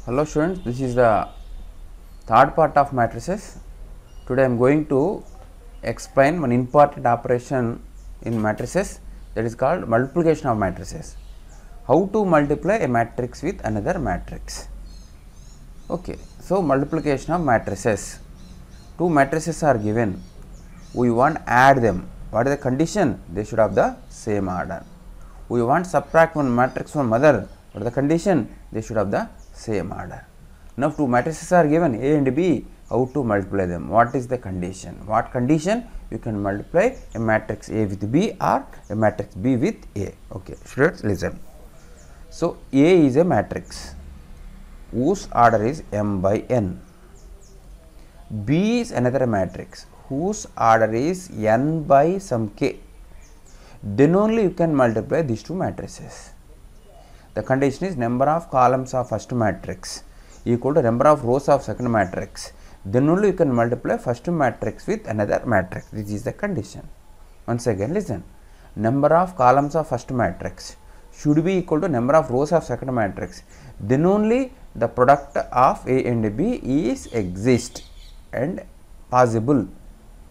Hello students, this is the third part of matrices. Today I am going to explain one important operation in matrices, that is called multiplication of matrices. How to multiply a matrix with another matrix. Okay, so multiplication of matrices. Two matrices are given, we want to add them. What is the condition? They should have the same order. We want to subtract one matrix from other. What is the condition? They should have the same order. Now two matrices are given, A and B. How to multiply them? What is the condition? What condition? You can multiply a matrix A with B or a matrix B with A. Okay, students, listen. So A is a matrix whose order is m by n. B is another matrix whose order is n by some k. Then only you can multiply these two matrices. The condition is number of columns of first matrix equal to number of rows of second matrix. Then only you can multiply first matrix with another matrix. This is the condition. Once again, listen. Number of columns of first matrix should be equal to number of rows of second matrix. Then only the product of A and B is exist and possible.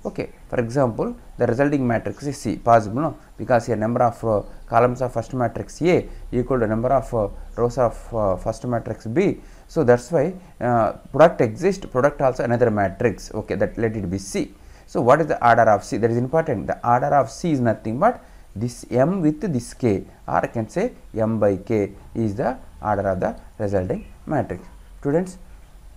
Okay. For example, the resulting matrix is C, possible, no? Because here number of columns of first matrix A equal to number of rows of first matrix B. So that's why product exists, product also another matrix. Okay, that let it be C. So what is the order of C? That is important. The order of C is nothing but this m with this k, or I can say m by k is the order of the resulting matrix. Students,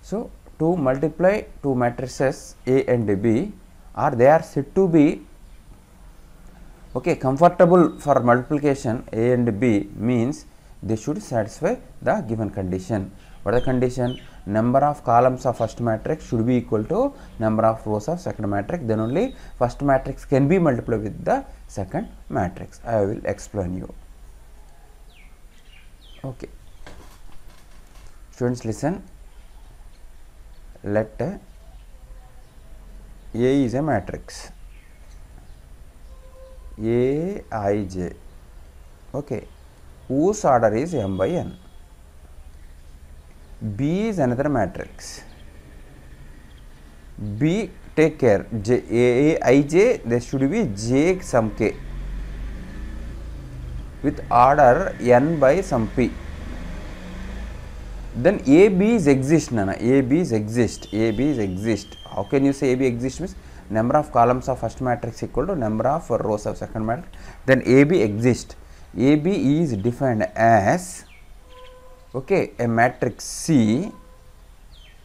so to multiply two matrices A and B, or they are said to be comfortable for multiplication A and B, means they should satisfy the given condition. What is the condition? Number of columns of first matrix should be equal to number of rows of second matrix. Then only first matrix can be multiplied with the second matrix. I will explain you. Okay. Students, listen. Let A is a matrix, Aij, okay, whose order is m by n. B is another matrix. B, take care, Aij, there should be j some k with order n by some p. Then AB is exist, Nana. AB is exist. AB is exist. How can you say AB exist? Means number of columns of first matrix equal to number of rows of second matrix. Then AB exist. AB is defined as a matrix C,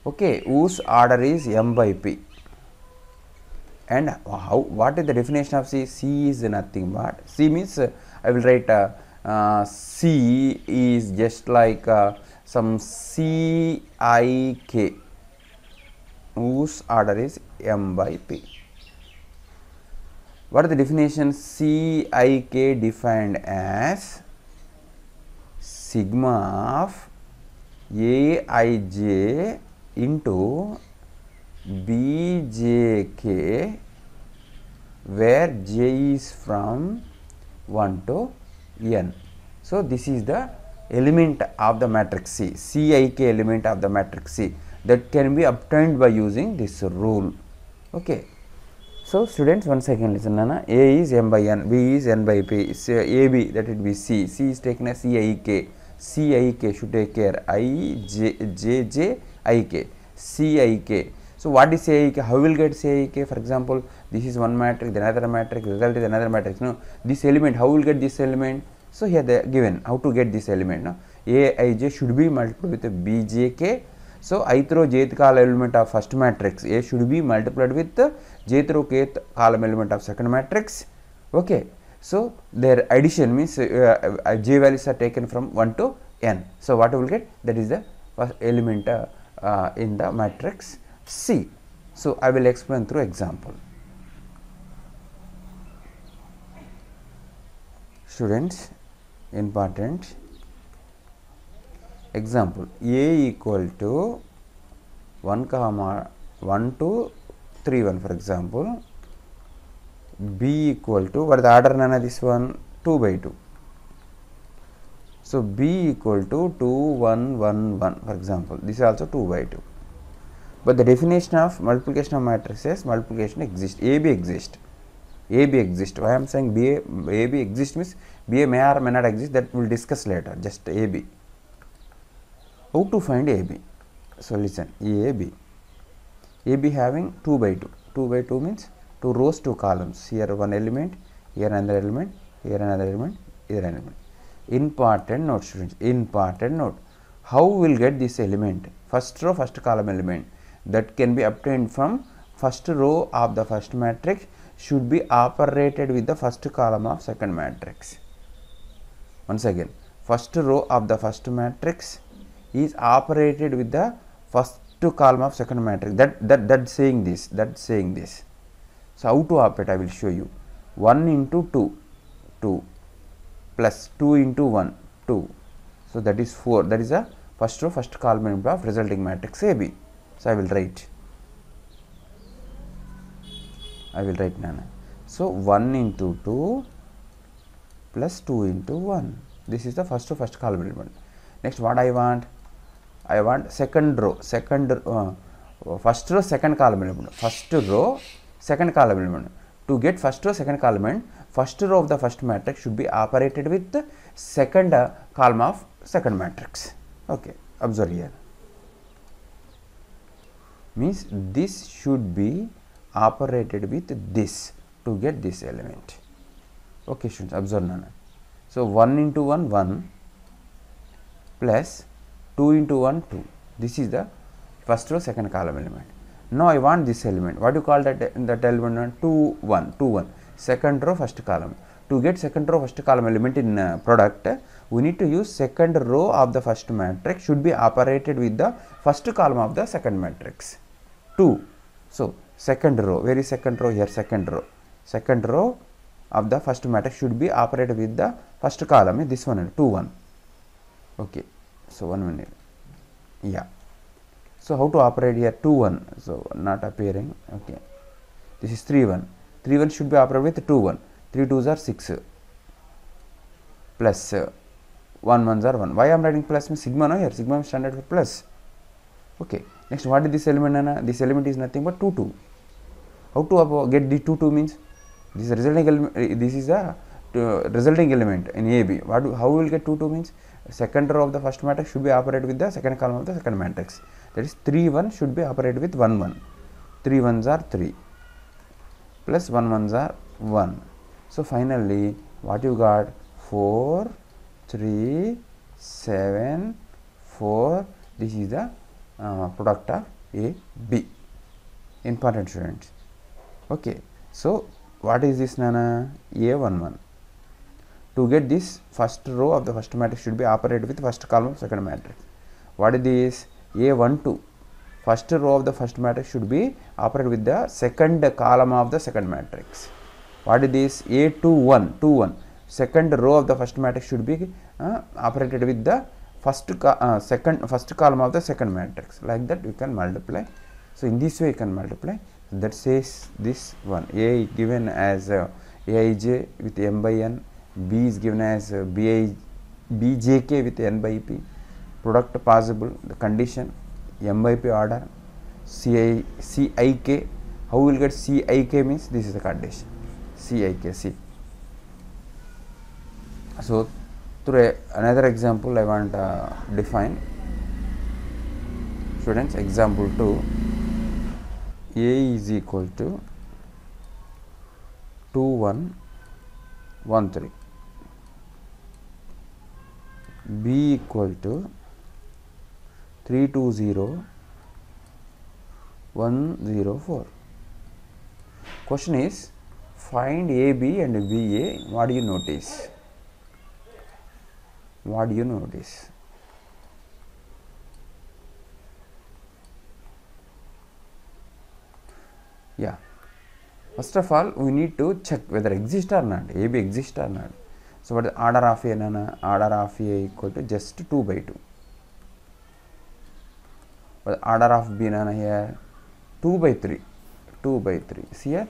whose order is m by p. And what is the definition of C? C is nothing but C means I will write C is just like some Cik, whose order is m by p. What is the definition? Cik defined as sigma of Aij into Bjk, where j is from 1 to n. So this is the element of the matrix C, Cik element of the matrix C, that can be obtained by using this rule. Okay. So students, once again listen, Nana. A is m by n, B is n by p, AB, that it be C, C is taken as Cik, Cik should take care, Ijk, Cik. So what is Cik? How will get Cik? For example, this is one matrix, then another matrix, result is another matrix. No, this element, how will get this element? So here they are given how to get this element. No? Aij should be multiplied with Bjk. So ith row jth column element of first matrix A should be multiplied with jth row kth column element of second matrix. Okay. So their addition means j values are taken from 1 to n. So what we will get? That is the first element in the matrix C. So I will explain through example. Students, important example, A equal to 1 to 3 1, for example, B equal to, what is the order, Nana, this one? 2 by 2. So B equal to 2 1 1 1, for example. This is also 2 by 2. But the definition of multiplication of matrices, multiplication exists, AB exists. AB exists. Why I am saying AB exists means BA may or may not exist, that we will discuss later. Just AB. How to find AB? So listen, AB. AB having 2 by 2. 2 by 2 means 2 rows, 2 columns. Here one element, here another element, here another element, here an element. Important note, students. Important note. How we will get this element? First row, first column element that can be obtained from first row of the first matrix should be operated with the first column of second matrix. Once again, first row of the first matrix is operated with the first column of second matrix. That's saying this. That's saying this. So how to operate? I will show you. 1 into 2, 2 plus 2 into 1, 2. So that is 4. That is a first row, first column element of resulting matrix AB. So I will write. Nana. So 1 into 2 plus 2 into 1. This is the first row, first column element. Next, what I want? I want second row, first row, second column element. First row, second column element. To get first row, second column element, first row of the first matrix should be operated with the second column of second matrix. Okay, observe here. Means this should be operated with this to get this element. Okay, students, observe Nana. So 1 into 1, 1 plus 2 into 1, 2. This is the first row, second column element. Now I want this element. What do you call that element? 2 1, 2 1. Second row, first column. To get second row, first column element in product, we need to use second row of the first matrix should be operated with the first column of the second matrix. 2. So second row, where is second row? Here, second row. Second row of the first matrix should be operated with the first column. This one, 2 1. Okay. So 1 minute. Yeah. So how to operate here? 2 1. So not appearing. Okay. This is 3 1. 3 1 should be operated with 2 1. 3 2s are 6 plus 1 1s are 1. Why I am writing plus? Means sigma no here. Sigma is standard for plus. Okay. Next, what is this element, Nana? This element is nothing but 2 2. How to get the 2 2 means? This is resulting element. This is a resulting element in AB. How we will get 2 2 means? Second row of the first matrix should be operated with the second column of the second matrix. That is 3 1 should be operated with 1 1. 3 1s are 3 plus 1 1s are 1. So finally, what you got? 4 3 7 4. This is the product of A B. Important, students. Okay. So what is this, Nana? A 1 1. To get this, first row of the first matrix should be operated with first column of second matrix. What is this? A12. First row of the first matrix should be operated with the second column of the second matrix. What is this? A21. 2 1. Second row of the first matrix should be operated with the first column of the second matrix. Like that you can multiply. So in this way you can multiply. That says this one. A is given as Aij with m by n. B is given as Bjk with n by p. Product possible, the condition, m by p order, Cik. How we will get Cik means? This is the condition. Cik, C. So through another example I want define. Students, example 2. A is equal to 2 1 1 3. B equal to 3 2 0 1 0 4. Question is, find AB and BA. What do you notice? What do you notice? Yeah. First of all, we need to check whether exist or not. AB exists or not. So what is the order of A, Nana? Order of A equal to just 2 by 2. But order of B, Nana, here 2 by 3. 2 by 3. See here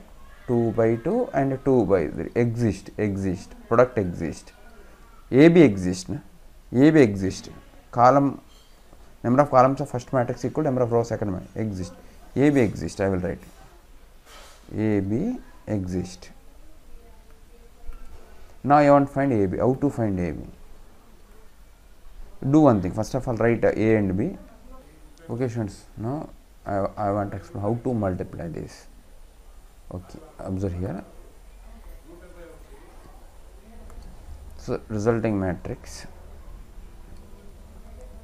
2 by 2 and 2 by 3. Exist. Product exist. AB exists. Na? AB exist. Column, number of columns of first matrix equal number of rows second matrix exist. AB exist. I will write AB exist. Now I want to find AB. How to find AB? Do one thing. First of all, write A and B. Okay, students. Now I want to explain how to multiply this. Okay, observe here. So resulting matrix.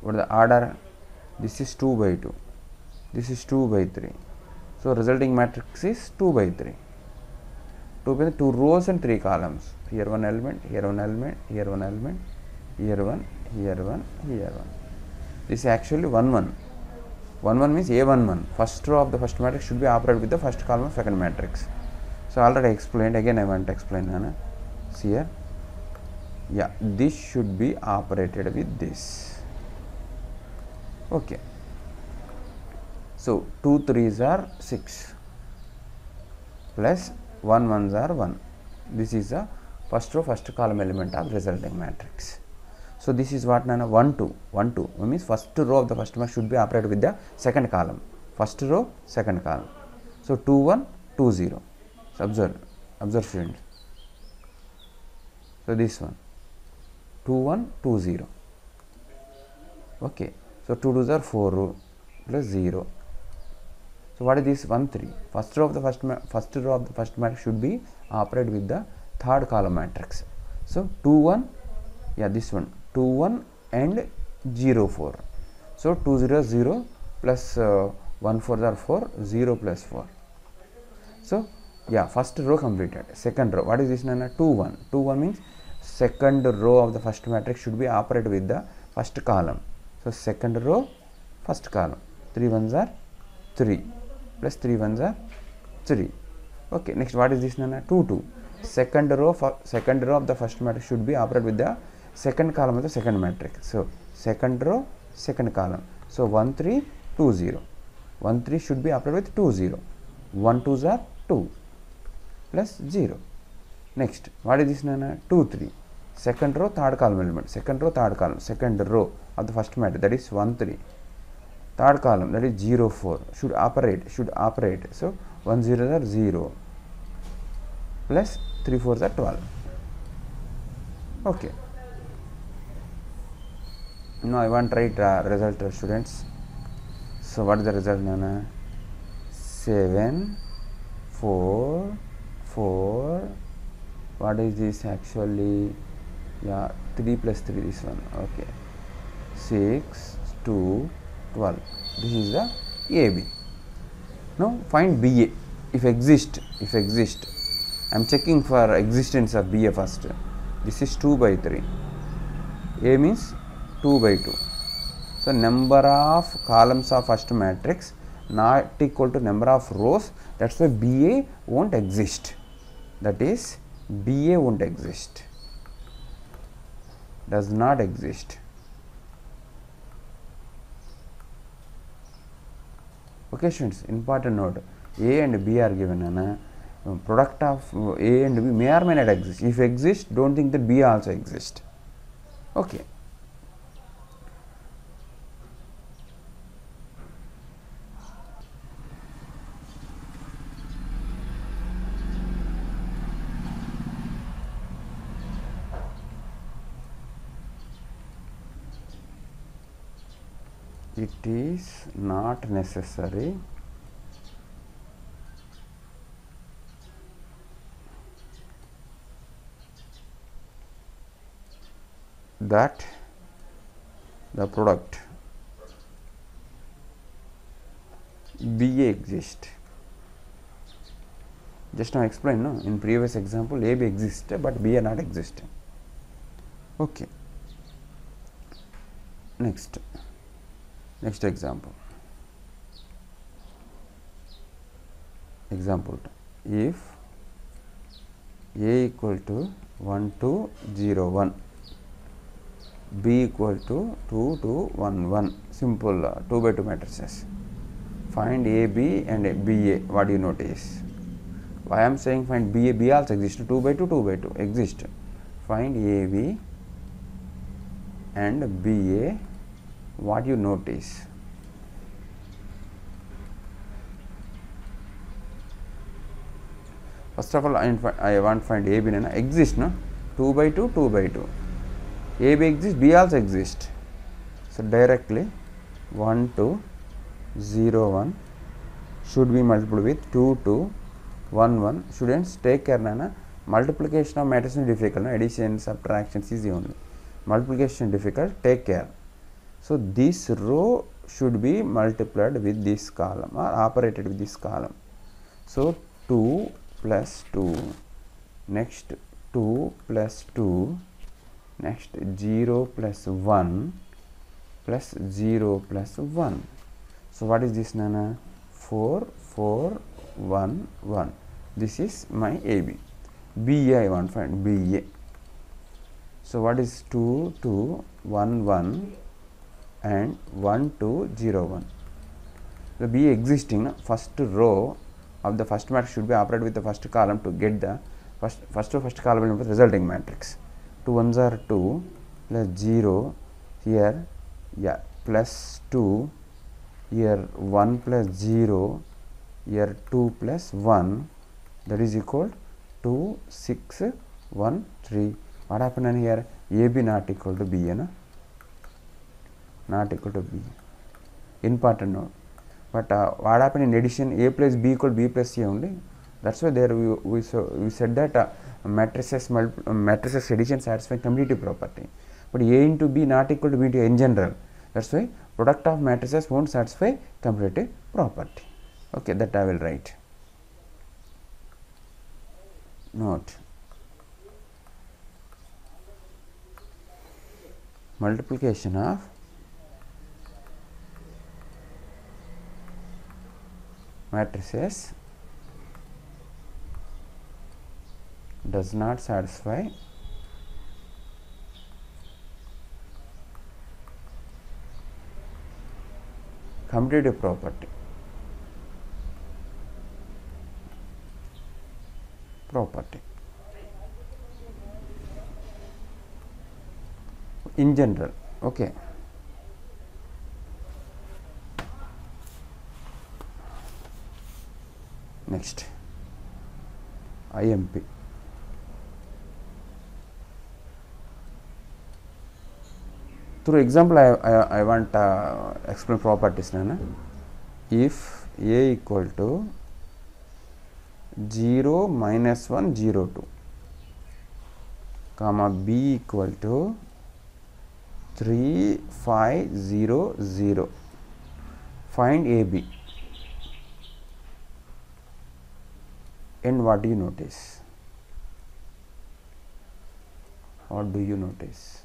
What is the order? This is 2 by 2. This is 2 by 3. So resulting matrix is 2 by 3. 2 by 2 rows and 3 columns. Here one element, here one element, here one element, here one, here one, here one. This is actually 1 1. 1 1 means A11. First row of the first matrix should be operated with the first column of second matrix. So already explained. Again I want to explain. See here. Yeah, this should be operated with this. Okay. So 2 3s are 6 plus 1 1s are 1. This is the first row first column element of resulting matrix. So this is what 1 2 1 2 means first row of the first matrix should be operated with the second column. First row second column. So 2 1 2 0. So observe students. So this one 2 1 2 0. Okay. So 2 2s are 4 plus 0. So what is this 1 3? First row of the first matrix should be operated with the third column matrix. So 2 1, yeah, this one 2 1 and 0 4. So 2 0 0 plus 1 4 are 4, 0 plus 4. So yeah, first row completed. Second row, what is this 2 1? 2 1 means second row of the first matrix should be operated with the first column. So second row first column. 3 1s are 3 plus 3 1s are 3. Okay, next what is this 2 2? Second row of the first matrix should be operated with the second column of the second matrix. So second row second column. So 1 3 2 0. 1 3 should be operated with 2 0. 1 2s are 2 plus 0. Next what is this 2 3? Second row third column element. Second row third column. Second row of the first matrix, that is 1 3. Third column, that is 0 4, should operate. So 1 0 are 0 plus 3 4s are 12. Okay. Now I want to write result, students. So what is the result? 7 4 4. What is this actually? Yeah, 3 plus 3, this one. Okay. 6 2 12. This is the AB. Now find BA. If exist, I am checking for existence of BA first. This is 2 by 3. A means 2 by 2. So number of columns of first matrix not equal to number of rows. That's why BA won't exist. That is, BA won't exist. Does not exist. Okay, students, important note. A and B are given. Product of A and B may or may not exist. If exist, don't think that B also exists. Okay. It is not necessary that the product BA exists. Just now explained, no? In previous example, AB existed, but BA not existing. Okay. Next example. If A equal to 1 2 0 1, B equal to 2 2 1 1, simple 2 by 2 matrices. Find AB and BA. What do you notice? Why I am saying find BA? B also exists. 2 by 2 2 by 2 exist. Find AB and BA, what you notice? First of all, I want to find AB exist, no? 2 by 2, 2 by 2. AB exists, B also exists. So directly 1 2 0 1 should be multiplied with 2 2 1 1. Students, take care, nana. Multiplication of matrices is difficult, no? Addition, subtraction is easy only. Multiplication difficult, take care. So this row should be multiplied with this column or operated with this column. So 2 plus 2, next 2 plus 2, next 0 plus 1 plus 0 plus 1. So what is this, nana? 4 4 1 1. This is my AB. BA I want to find, BA. So what is 2 2 1 1 and 1 2 0 1. The BA existing, first row of the first matrix should be operated with the first column to get the first column with resulting matrix. 2 1s are 2 plus 0 here, yeah, plus 2 here, 1 plus 0 here, 2 plus 1, that is equal 2 6 1 3. What happened here? AB not equal to BA, no? Not equal to B. Important note. But what happened in addition? A plus B equal to B plus C only. That's why there we said that matrices addition satisfy commutative property. But A into B not equal to B into A in general. That's why product of matrices won't satisfy commutative property. Okay, that I will write. Note. Multiplication of matrices does not satisfy commutative property. In general, okay. Next, IMP. Through example, I want explain properties. If A equal to 0 minus 1 0 2, comma B equal to 3 5 0 0, find AB. And what do you notice? What do you notice?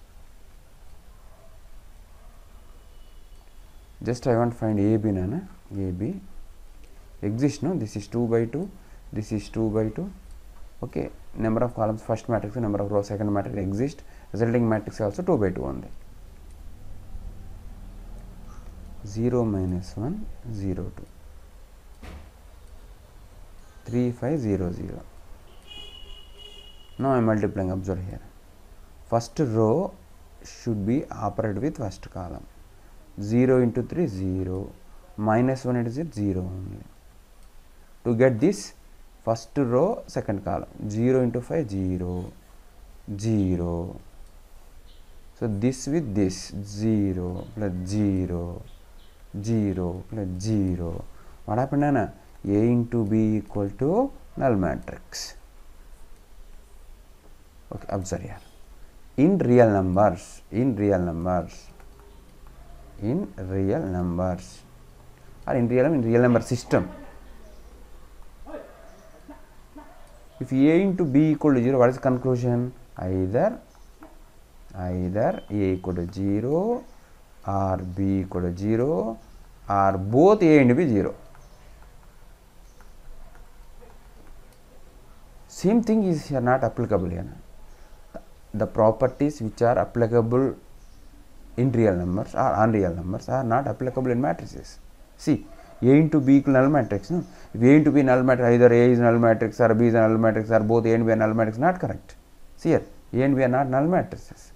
Just I want to find AB, nana. AB exists, no? This is 2 by 2, this is 2 by 2. Okay, number of columns first matrix, number of rows second matrix exist. Resulting matrix also 2 by 2 only. 0 minus 1 0 2. 3 5 0 0. Now I am multiplying. Observe here. First row should be operated with first column. 0 into 3 0, minus 1 into 0 only. To get this, first row second column, 0 into 5 0 0. So this with this, 0 plus 0 0 plus 0. What happened, Nana? A into B equal to null matrix. Okay, observe here. In real numbers, or in real number system, if A into B equal to 0, what is the conclusion? Either A equal to 0 or B equal to 0 or both A and B 0. Same thing is here not applicable here. The properties which are applicable in real numbers or unreal numbers are not applicable in matrices. See, A into B equal null matrix. No? If A into B null matrix, either A is null matrix or B is a null matrix or both A and B are null matrix, not correct. See here, A and B are not null matrices.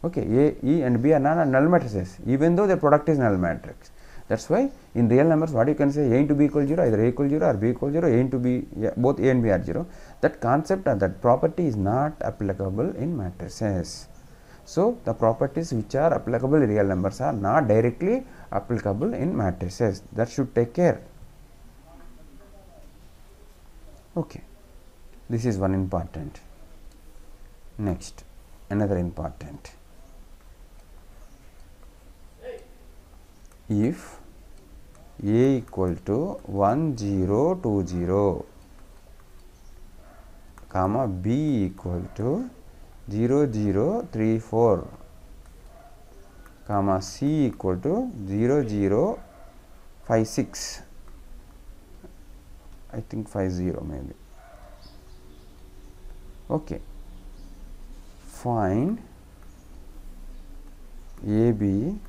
Okay, A, E and B are not null matrices even though their product is null matrix. That's why in real numbers what you can say, A into B equals 0, either A equals 0 or B equals 0, A into B, yeah, both A and B are 0. That concept or that property is not applicable in matrices. So, the properties which are applicable in real numbers are not directly applicable in matrices. That should take care. Okay, this is one important. Next, another important. If A equal to 1 0 2 0 comma B equal to 0 0 3 4 comma C equal to 0 0 5 6, I think 5 0 maybe. Okay, find AB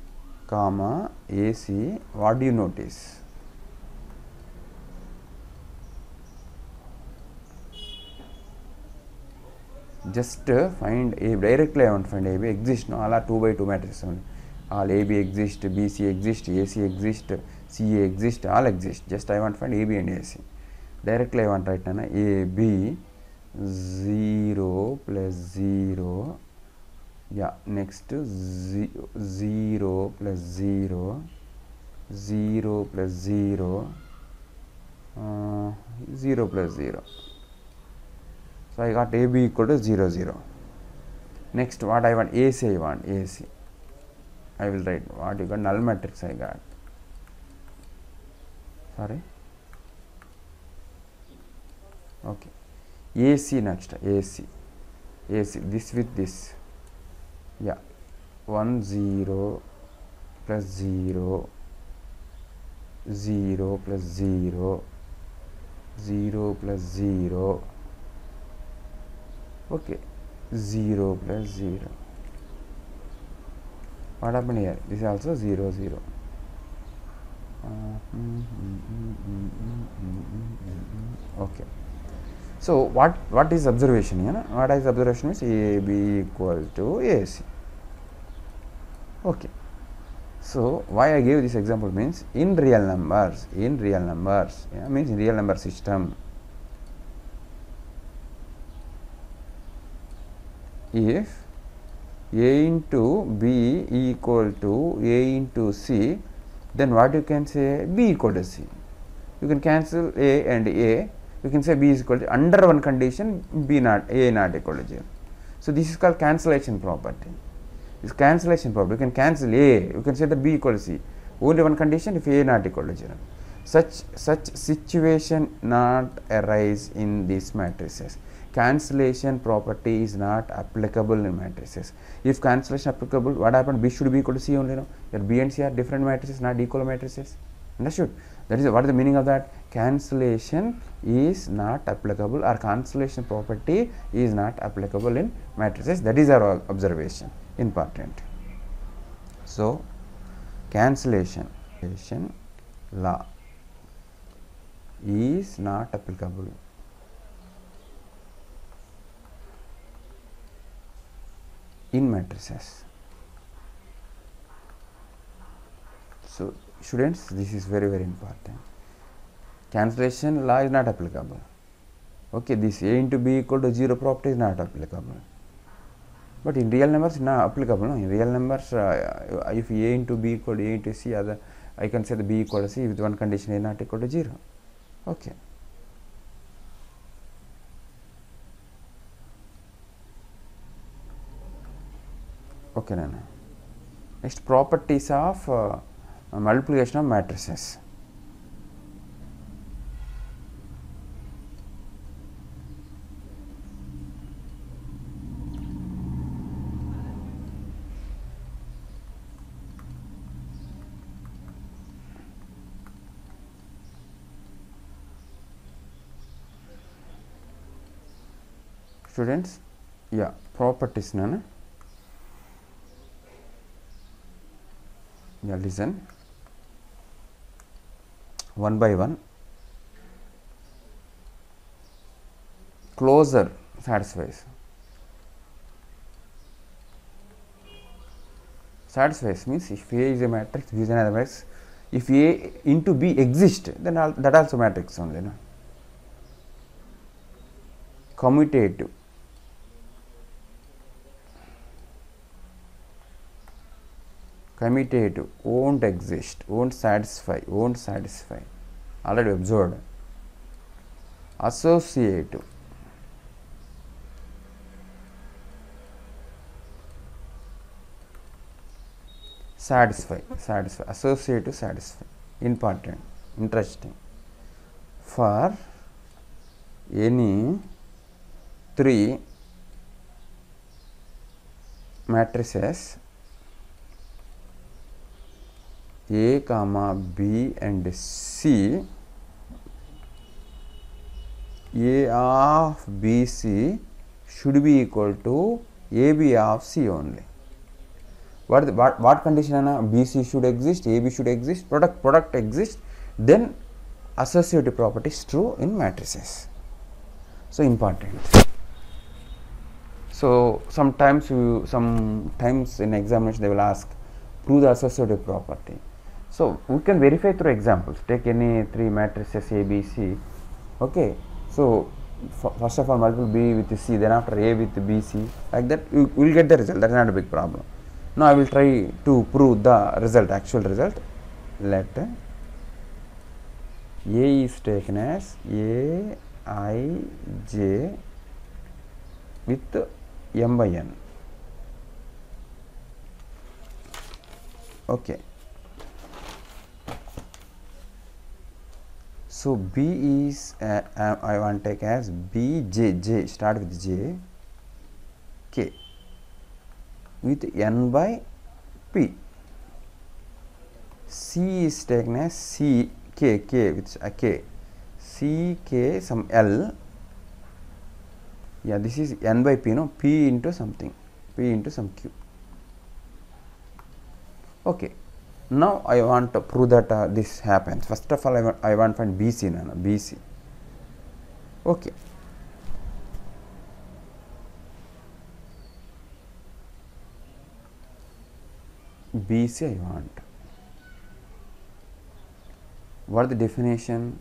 comma AC. What do you notice? Just find A. Directly I want to find AB. Exist, no? All are 2 by 2 matrices only. All AB exist, BC exist, AC exist, CA exist, all exist. Just I want to find AB and AC. Directly I want to write down AB 0 plus 0. Yeah, next 0 plus 0, 0 plus 0, 0 plus 0. So, I got AB equal to 0 0. Next what I want? AC I want, AC. I will write what you got, null matrix I got. Sorry. Okay. AC next, AC. AC, this with this. Yeah, 1 0 plus 0, 0 plus 0, 0 plus 0, okay, 0 plus 0. What happened here? This is also 0 0. Okay. So what is observation? You know, what is observation is AB equal to AC. Okay. So why I gave this example means in real numbers, yeah, means in real number system, if A into B equal to A into C, then what you can say? B equal to C. You can cancel A and A. You can say B is equal to, under one condition B not, A not equal to 0. So this is called cancellation property. This cancellation property, you can cancel A, you can say that B equal to C. Only one condition if A not equal to 0. Such situation not arise in these matrices. Cancellation property is not applicable in matrices. If cancellation applicable, what happened? B should be equal to C only. No, your B and C are different matrices, not equal matrices. Understood? That is what is the meaning of that? Cancellation is not applicable, or cancellation property is not applicable in matrices. That is our observation. Important. So, cancellation law is not applicable in matrices. So, students, this is very important. Cancellation law is not applicable. Okay, this A into B equal to 0 property is not applicable. But in real numbers, not applicable. No? In real numbers, if A into B equal to A into C, I can say the B equal to C with one condition A not equal to 0. Okay. Okay, Nana. Next, properties of multiplication of matrices. Students, yeah, properties, Nana. Yeah, listen one by one. Closure satisfies. satisfies means if A is a matrix, B is another matrix. If A into B exist, then that also matrix only. No? Commutative. Commutative won't exist, won't satisfy. Already observed. Associative. Satisfy. Associative, satisfy. Important, interesting. For any three matrices A, B and C, A of BC should be equal to AB of C only. What condition? BC should exist, AB should exist, product exists, then associative property is true in matrices. So important. So sometimes in examination they will ask, prove the associative property. So we can verify through examples. Take any three matrices A, B, C. Okay. So first of all multiple B with C, then after A with B, C, like that you will get the result. That is not a big problem. Now I will try to prove the result, actual result. Let A is taken as A, I, J with M by N. Okay. So B is I want to take as B, J, start with J, K with N by P. C is taken as C, K with a K, C, K, some L. Yeah, this is N by P, no? P into something, P into some Q. Okay. Now I want to prove that this happens. First of all, I want to find BC, BC. Okay. BC I want. What is the definition?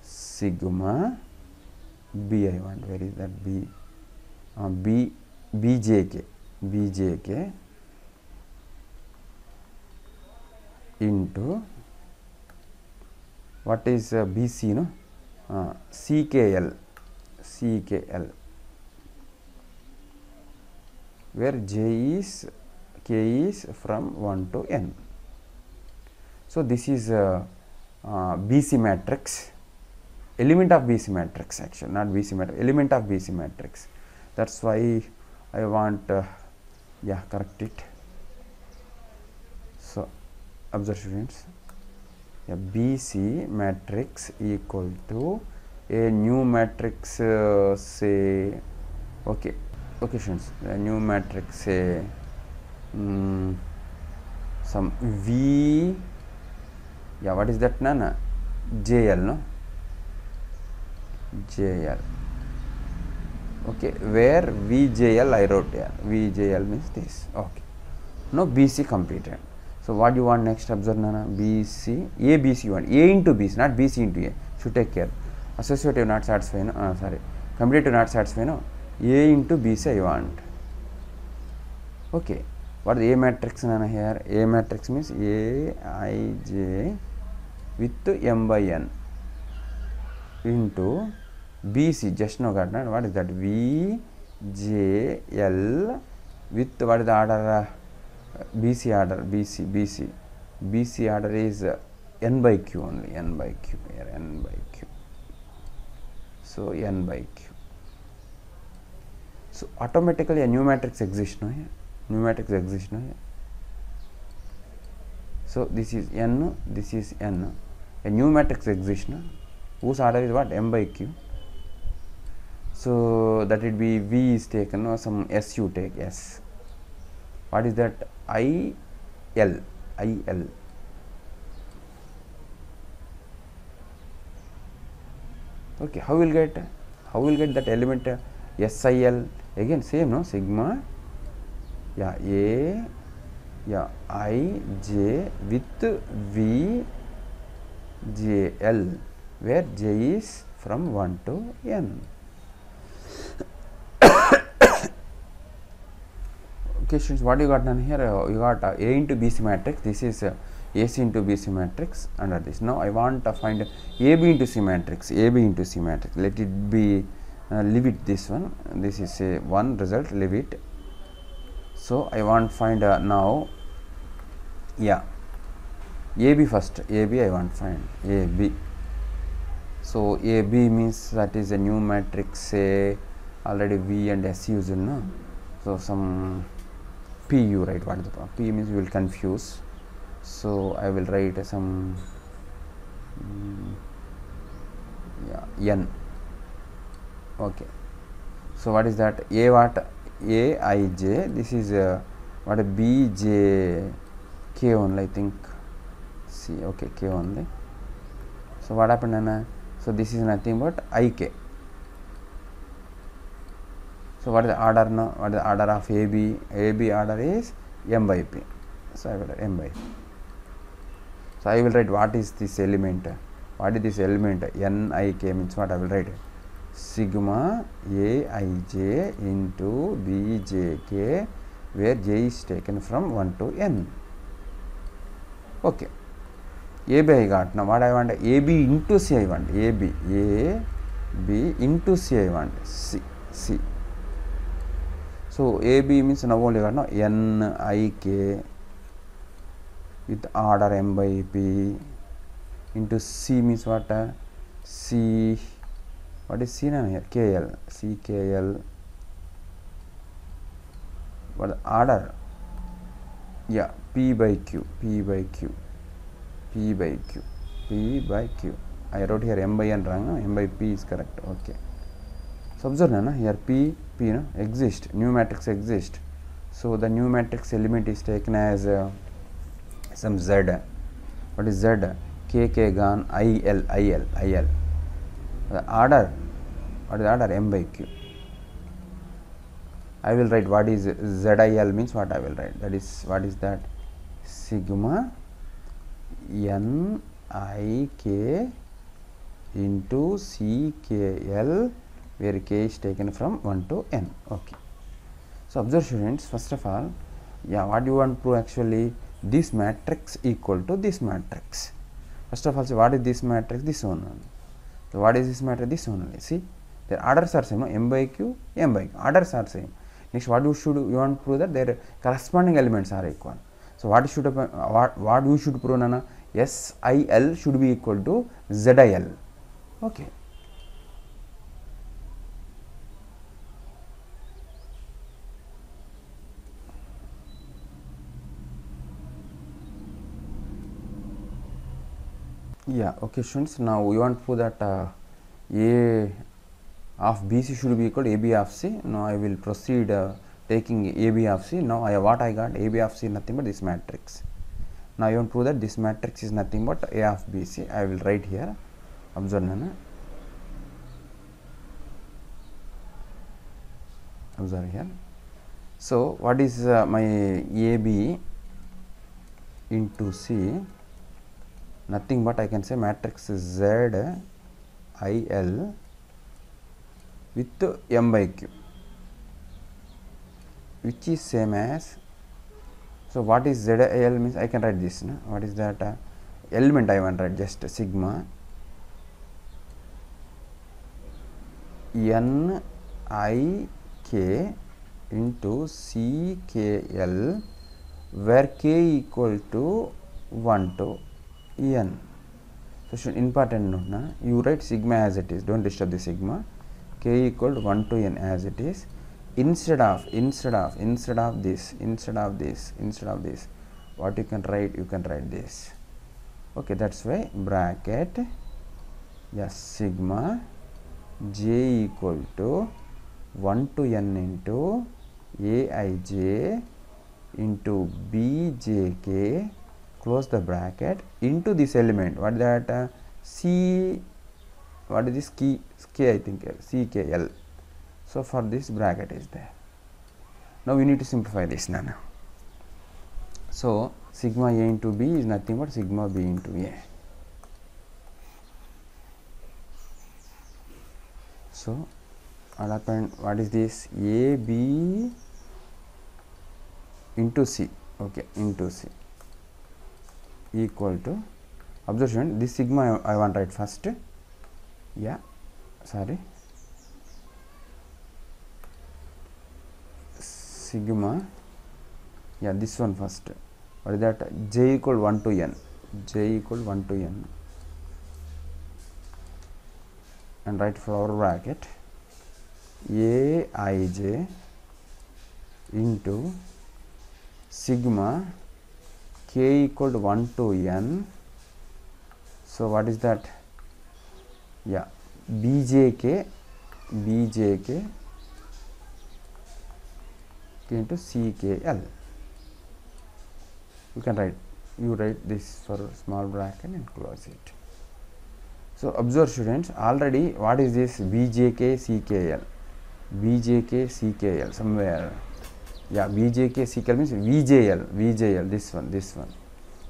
Sigma B I want. Where is that B? BJK into what is BC, no? CKL, where K is from 1 to N. So this is BC matrix, element of BC matrix, actually not BC matrix, element of BC matrix. That's why I want correct it. So observe students, BC matrix equal to a new matrix, say, okay students, a new matrix, say some V, what is that, JL, no? JL. Okay, where VJL I wrote here, VJL means this. Okay, now BC completed. So what you want next? Observe, BC, A, BC you want, A into BC, not BC into A. Should take care. Associative not satisfy, no? Commutative not satisfy, no? A into BC I want. Okay, what is A matrix here? A matrix means A, I, J with M by N into BC, just now got, not? What is that? V, J, L with what is the order? BC order, BC order is N by Q only, N by Q here, N by Q. So N by Q. So automatically a new matrix exists, no? Here, new matrix exists, no? Here. So this is N, this is N. A new matrix exists, no? Whose order is what? M by Q. So that it be V is taken, no? Some S you take, S. What is that? IL. Okay, how will get that element SIL? Again same, no? Sigma, A, yeah, I j with v j l, where j is from 1 to n. Okay students, what you got done here? You got A into BC matrix. This is AC into BC matrix under this. Now I want to find AB into C matrix. AB into C matrix. Let it be, leave it this one. This is a one result, leave it. So I want to find now, yeah, AB first. AB I want to find AB. So AB means that is a new matrix, say already V and S used, no? So some P you write. What is the problem? P means you will confuse. So I will write some yeah, N. Okay. So what is that? A what? A I J. This is what a B J K only, I think. C. Okay, K only. So what happened, Anna? So this is nothing but I K. So what is the order now? What is the order of AB? AB order is M by P. So I will write M by P. So I will write what is this element? What is this element? N I K means what I will write? Sigma A I J into B J K, where J is taken from 1 to N. Okay. AB I got. Now what I want? AB into C I want. AB into C I want. C. So AB means now only got now N I K with order M by P into C means what? C. What is C now here? KL. C KL. What the order? Yeah, P by Q. P by Q. P by Q. P by Q. I wrote here M by N wrong. No? M by P is correct. Okay. So observe na here P no exist. New matrix exist. So the new matrix element is taken as some Z. What is Z? K gone IL. The order. What is the order? M by Q. I will write what is ZIL means what I will write. That is what is that? Sigma N I K into C K L, where K is taken from 1 to N. Okay. So observe students, first of all, yeah, what you want to prove actually? This matrix equal to this matrix. First of all, say what is this matrix? This one only. So what is this matrix? This one only. See, their orders are same. No? M by Q, M by Q. Orders are same. Next, what you should, you want to prove that their corresponding elements are equal. So what should what you should prove, Nana? SIL should be equal to ZIL. Okay. Yeah. Okay, students. Now we want to prove that A of BC should be equal to AB of C. Now I will proceed taking AB of C. Now what I got? AB of C is nothing but this matrix. Now I want to prove that this matrix is nothing but A of BC. I will write here. Observe, Nana. Observe here. So what is my AB into C? Nothing but I can say matrix ZIL with M by Q, which is same as, so what is ZIL means I can write this, no? What is that element I want to write? Just sigma N I K into C K L, where K equal to 1 to N. So important note, na? You write sigma as it is, don't disturb the sigma. K equal to 1 to N as it is. Instead of this, what you can write? You can write this. Okay, that's why bracket, yes, sigma J equal to 1 to N into Aij into Bjk, close the bracket, into this element. What is that? C, what is this? K I think, CKL. So for this bracket is there. Now we need to simplify this, Nana. So sigma A into B is nothing but sigma B into A. So what is this? A B into C, okay, into C equal to, observe student, this sigma I want to write first, yeah, sorry, sigma, yeah, this one first, what is that? J equal 1 to n, J equal 1 to n, and write flower bracket Aij into sigma k equal to 1 to n. So what is that? Yeah, bjk into ckl. You write this for small bracket and close it. So observe students, already what is this? bjk ckl, bjk ckl somewhere, yeah, bjk ckl means vjl, this one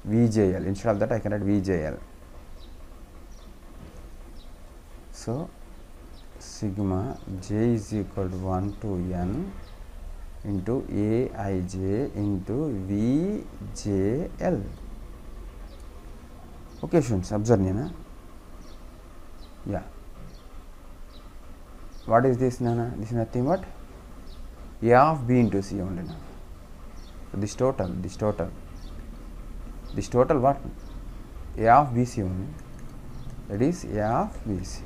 vjl, instead of that I can write vjl. So sigma j is equal to 1 to n into Aij into vjl. Okay students, observe Nana. Yeah, what is this, Nana? This is nothing but A of B into C only, Nana. So this total what? A of BC only, that is A of BC.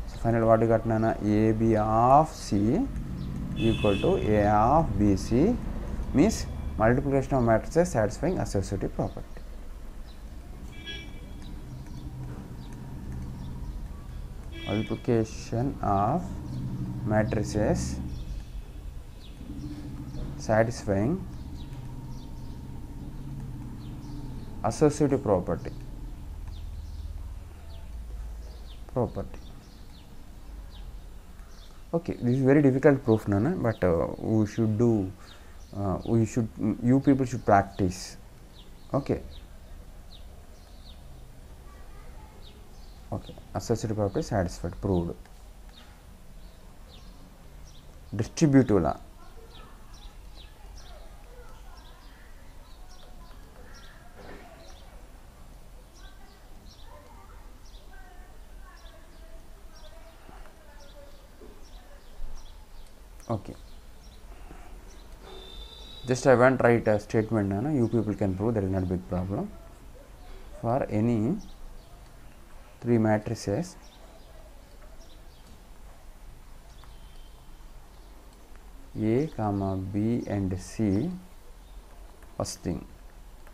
So finally what you got, Nana? AB of C equal to A of BC means multiplication of matrices satisfying associative property. Multiplication of matrices satisfying associative property. Okay, this is very difficult proof, Nana, but we should do, you people should practice. Okay. Okay, associative property satisfied, proved. Distributive law. Okay, just I want to write a statement, Nana. You people can prove, that is not a big problem. For any 3 matrices A, comma B and C, first thing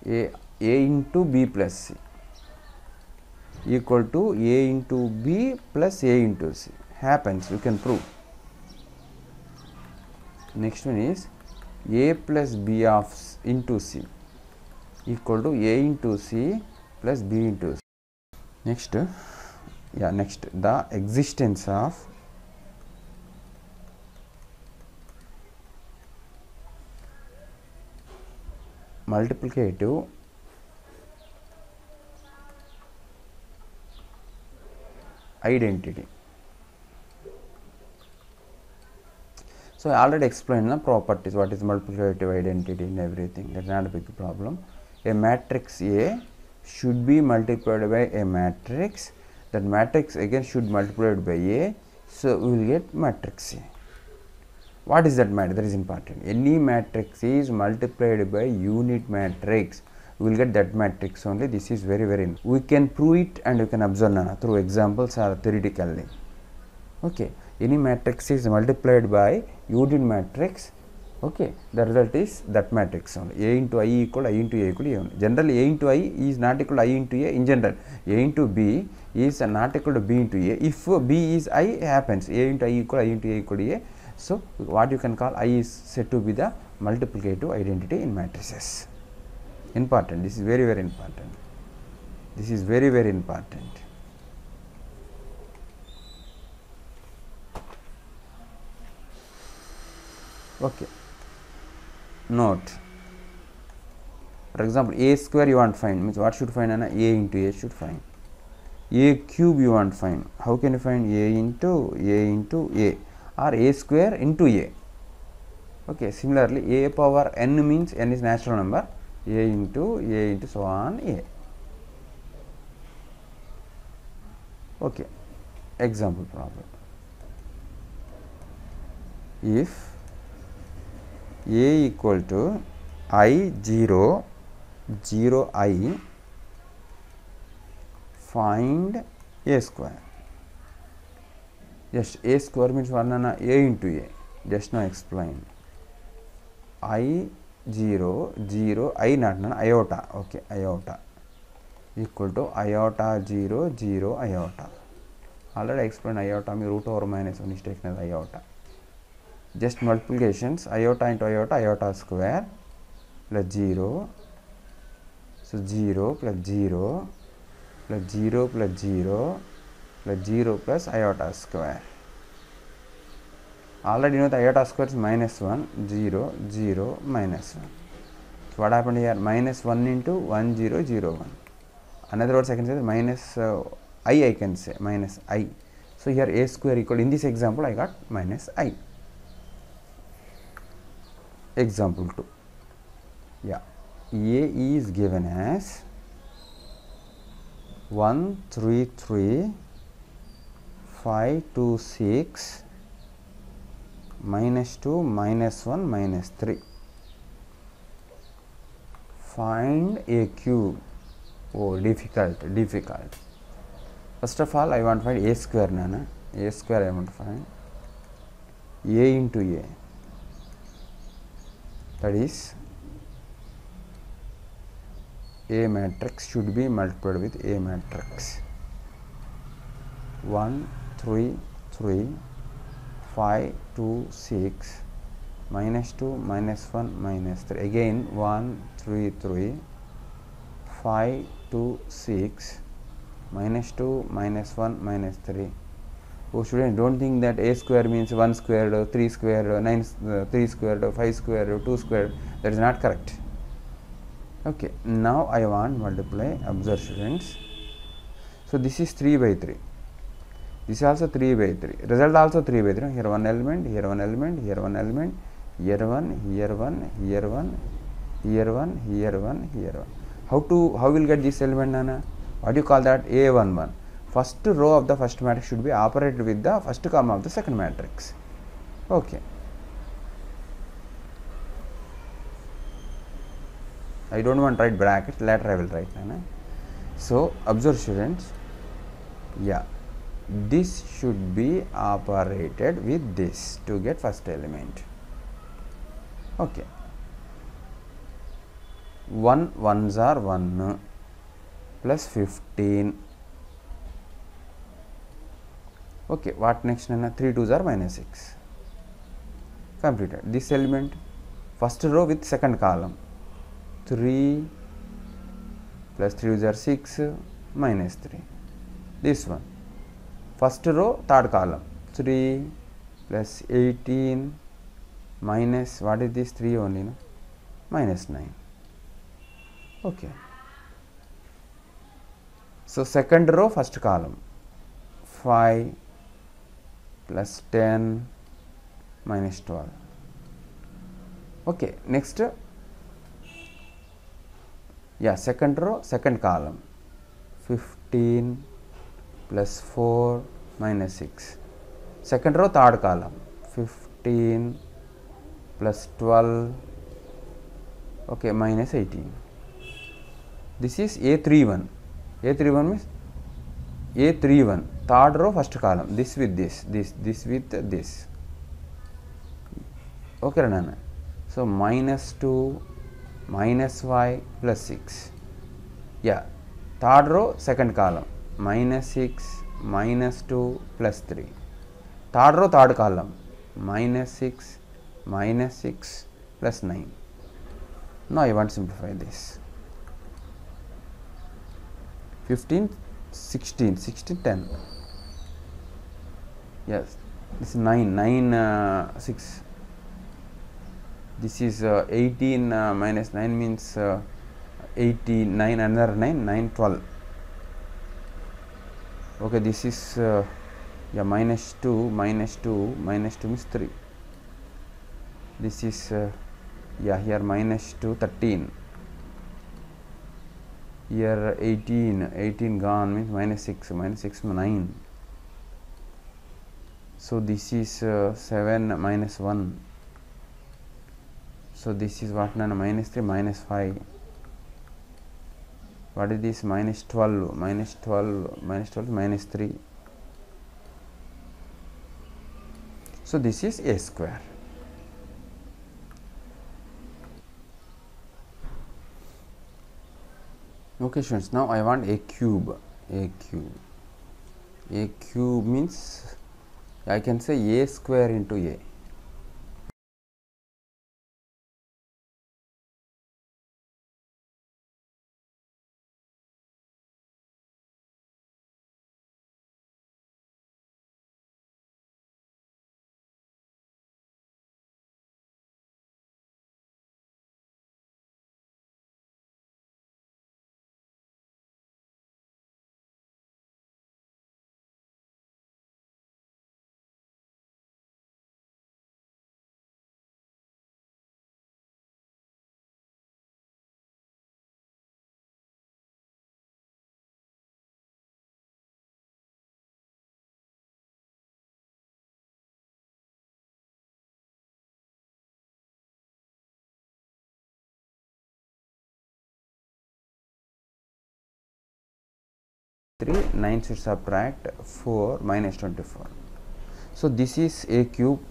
A into B plus C equal to A into B plus A into C happens, you can prove. Next one is A plus B of into C equal to A into C plus B into C. Next, the existence of multiplicative identity. So I already explained the properties, what is multiplicative identity and everything, that is not a big problem. A matrix A should be multiplied by a matrix, that matrix again should multiply by A, so we will get matrix A. What is that matrix? That is important. Any matrix is multiplied by unit matrix, we will get that matrix only. This is very important. We can prove it and you can observe, Nana, through examples or theoretically. Okay, any matrix is multiplied by unit matrix, okay, the result is that matrix only. A into I equal I into A equal A only. Generally A into I is not equal to I into A in general. A into B is not equal to B into A. If B is I, happens A into I equal I into A equal to A. So what you can call I is said to be the multiplicative identity in matrices. Important. This is very important. This is very important. Okay. Note, For example, a square you want to find, means what should find? A into a should find. A cube you want to find. How can you find? A into a or a square into a. Okay, similarly, a power n means n is natural number, a into so on a. Okay, example problem. If a equal to I 0 0 I, find a square. Just a square means what? A into a. Just now explain. I 0 0 I not iota. Okay, iota equal to iota 0 0 iota. Already explained iota means root over minus 1 is taken as iota. Just multiplications, iota into iota, iota square plus 0. So 0 plus 0 plus 0 plus 0 plus 0 plus iota square. Already you know the iota square is minus 1, 0, 0, minus 1. So what happened here? Minus 1 into 1, 0, 0, 1. Another words I can say minus I can say minus I. So here a square equal, in this example I got minus I. Example 2. Yeah, a is given as 1 3 3 5 2 6 minus 2 minus 1 minus 3. Find a cube. Oh, difficult. First of all, I want to find a square. A square I want to find. A into a. That is, a matrix should be multiplied with a matrix. 1 3 3 5 2 6 minus 2 minus 1 minus 3. Again 1 3 3 5 2 6 minus 2 minus 1 minus 3. Oh students, don't think that a square means 1 squared, 3 squared, 3 squared, 5 squared, 2 squared. That is not correct. Okay, now I want multiply. Observe students. So this is 3 by 3. This is also 3 by 3. Result also 3 by 3. Here one element, here one element, here one element, here one, here one, here one, here one, here one, here one. How will get this element, Nana? What do you call that? A11. First row of the first matrix should be operated with the first column of the second matrix. Okay. I don't want to write brackets, later I will write. So observe students. Yeah, this should be operated with this to get first element. Okay. 1 ones are 1 plus 15. Okay, what next? 3 2s are minus 6. Completed. This element, first row with second column. 3 plus 3 are 6 minus 3. This one, first row third column. 3 plus 18 minus, what is this? 3 only, no? Minus 9. Okay. So second row first column. 5 plus 10 minus 12. Okay, next, yeah, second row second column. 15 plus 4 minus 6. Second row third column. 15 plus 12, okay, minus 18. This is A31. A31 means A31, third row first column. This with this with this. Okay, Nana. So minus 2 minus y plus 6. Yeah, third row second column. Minus 6 minus 2 plus 3. Third row third column. Minus 6 plus 9. Now I want to simplify this. 15 16 10. Yes, this is 9 6. This is 18 minus 9 means 89, another 9, 9, 12. Okay, this is yeah, minus 2, minus 2, minus 2 means 3. This is yeah, here minus 2, 13. Here 18, 18 gone means minus 6, minus 6, 9. So this is 7 minus 1. So this is what now? Minus 3, minus 5. What is this? Minus 12, minus 12, minus 12, minus 3. So this is a square. Okay students, now I want a cube. A cube. A cube means I can say a square into a. Three 9 should subtract 4 minus 24. So this is a cube.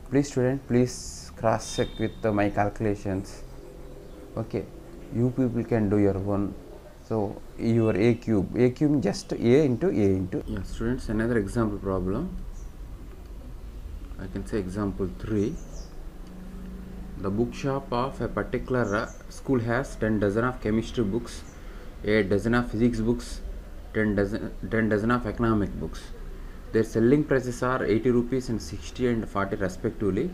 Please student, please cross check with my calculations. Okay, you people can do your own. So your a cube just a into a into. Yeah, students, another example problem. I can say example 3. The bookshop of a particular school has 10 dozen of chemistry books, 8 dozen of physics books, 10 dozen of economic books. Their selling prices are 80 rupees and 60 and 40 respectively.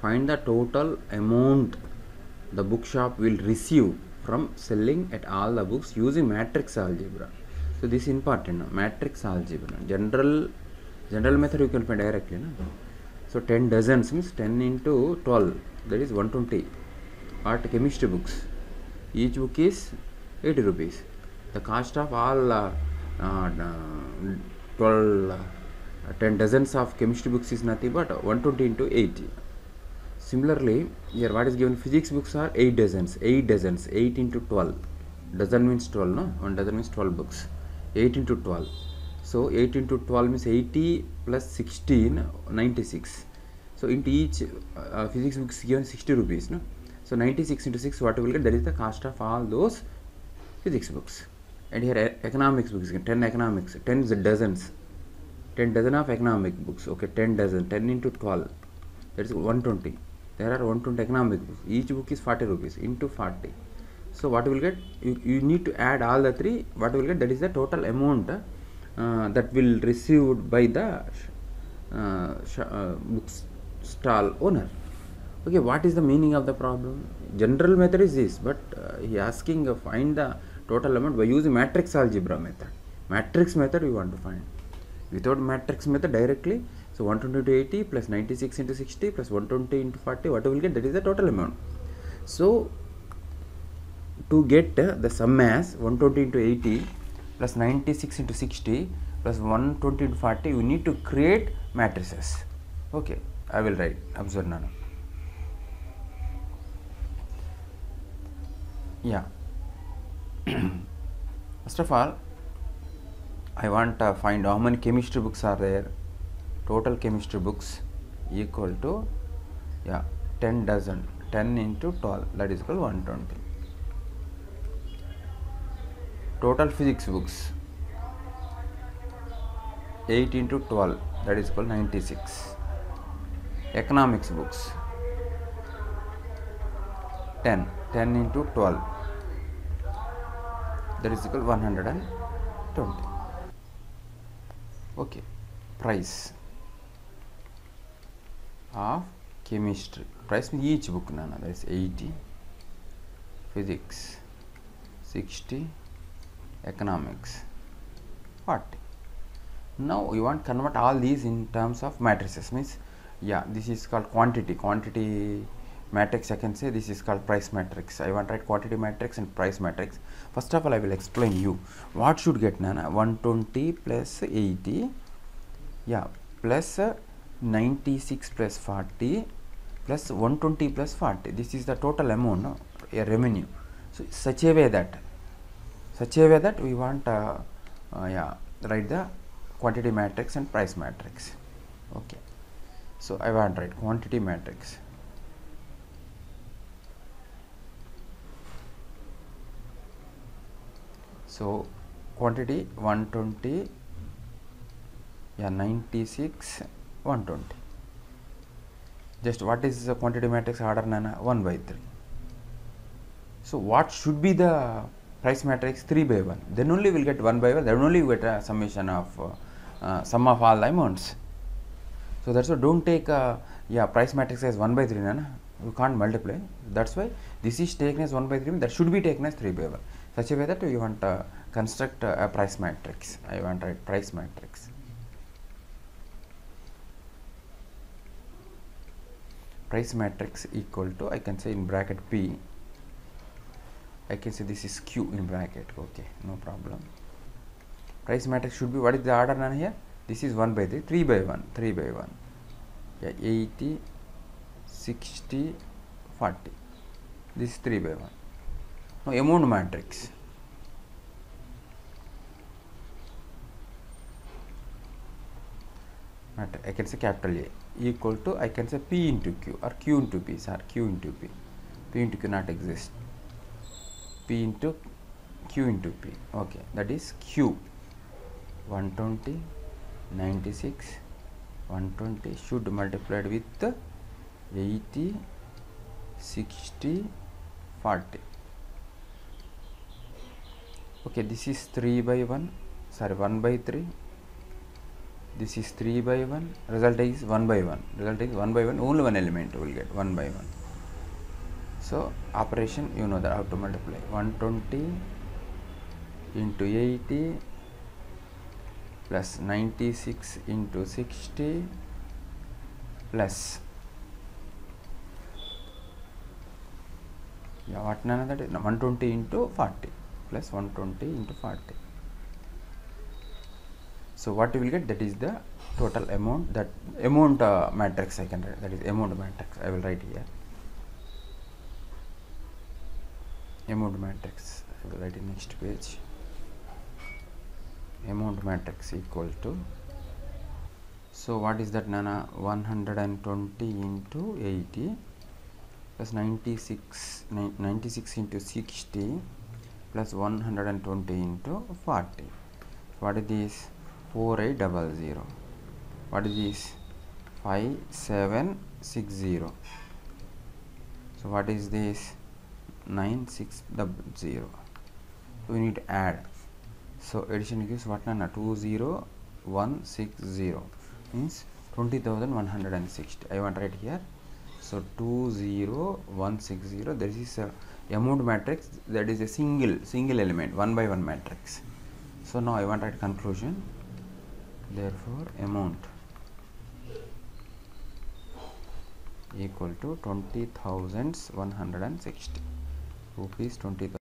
Find the total amount the bookshop will receive from selling at all the books using matrix algebra. So this is important now. Matrix algebra. General method you can find directly. No? So 10 dozens means 10 into 12, that is 120. What chemistry books? Each book is 80 rupees. The cost of all 10 dozens of chemistry books is nothing but 120 into 80. Similarly, here what is given? Physics books are 8 dozens, 8 into 12. Dozen means 12, no? 1 dozen means 12 books. 8 into 12. So 8 into 12 means 80 plus 16, 96. So into each physics book is given 60 rupees, no? So 96 into 6, what we will get? That is the cost of all those physics books. And here economics books, 10 economics, 10 is dozens, 10 dozen of economic books. Okay, 10 dozen, 10 into 12, that is 120. There are 120 economic books. Each book is 40 rupees into 40. So what you will get? You need to add all the three. What you will get? That is the total amount that will received by the book stall owner. Okay, what is the meaning of the problem? General method is this, but he asking find the total amount by using matrix algebra method. Matrix method we want to find. Without matrix method directly, so 120 into 80 plus 96 into 60 plus 120 into 40, what we will get? That is the total amount. So to get the sum as 120 into 80 plus 96 into 60 plus 120 into 40, we need to create matrices. Okay, I will write. Observe now. Yeah. First of all, I want to find how many chemistry books are there. Total chemistry books equal to 10 dozen, 10 into 12, that is equal to 120. Total physics books 8 into 12, that is equal to 96. Economics books 10 into 12, that is equal to 120. Okay, price of chemistry. Price means each book, that is 80. Physics 60, economics 40. Now we want to convert all these in terms of matrices, means yeah, this is called quantity matrix. I can say this is called price matrix. I want to write quantity matrix and price matrix. First of all, I will explain you what should get nana 120 plus 80, yeah, plus 96 plus 40 plus 120 plus 40. This is the total amount, no? A revenue. So such a way that we want yeah, write the quantity matrix and price matrix. Okay, so I want to write quantity matrix. So quantity 120, yeah, 96, 120. Just what is the quantity matrix order nana? 1 by 3. So what should be the price matrix? 3 by 1. Then only we will get 1 by 1. Then only we get a summation of sum of all the amounts. So that's why don't take yeah, price matrix as 1 by 3 nana. You can't multiply. That's why this is taken as 1 by 3. That should be taken as 3 by 1. Such a way that you want to construct a price matrix. I want to write price matrix. Price matrix equal to, I can say in bracket P, I can say this is Q in bracket. Okay, no problem. Price matrix should be, what is the order nana here? This is 1 by 3, 3 by 1, 3 by 1. Yeah, 80, 60, 40. This is 3 by 1. Now amount matrix. I can say capital A equal to, I can say P into Q or Q into P, sir, Q into P. P into Q not exist. P into Q into P. Okay, that is Q. 120, 96, 120 should multiplied with 80, 60, 40. Okay, this is 3 by 1, sorry, 1 by 3. This is 3 by 1, result is 1 by 1. Result is 1 by 1, only one element will get 1 by 1. So operation, you know that how to multiply. 120 into 80 plus 96 into 60 plus, yeah, what none that is 120 into 40 plus 120 into 40. So what you will get, that is the total amount, that amount matrix I can write, that is amount matrix. I will write here amount matrix. I will write in next page. Amount matrix equal to, so what is that nana? 120 into 80 plus 96 into 60 plus 120 into 40. What is this? 4800. What is this? 5760. So what is this? 9600. So we need to add. So addition gives what nana? 20160 means 20,160. I want to write here. So 20160. There is a amount matrix, that is a single element 1 by 1 matrix. So now I want to write conclusion. Therefore amount equal to 20,160 rupees 20,000.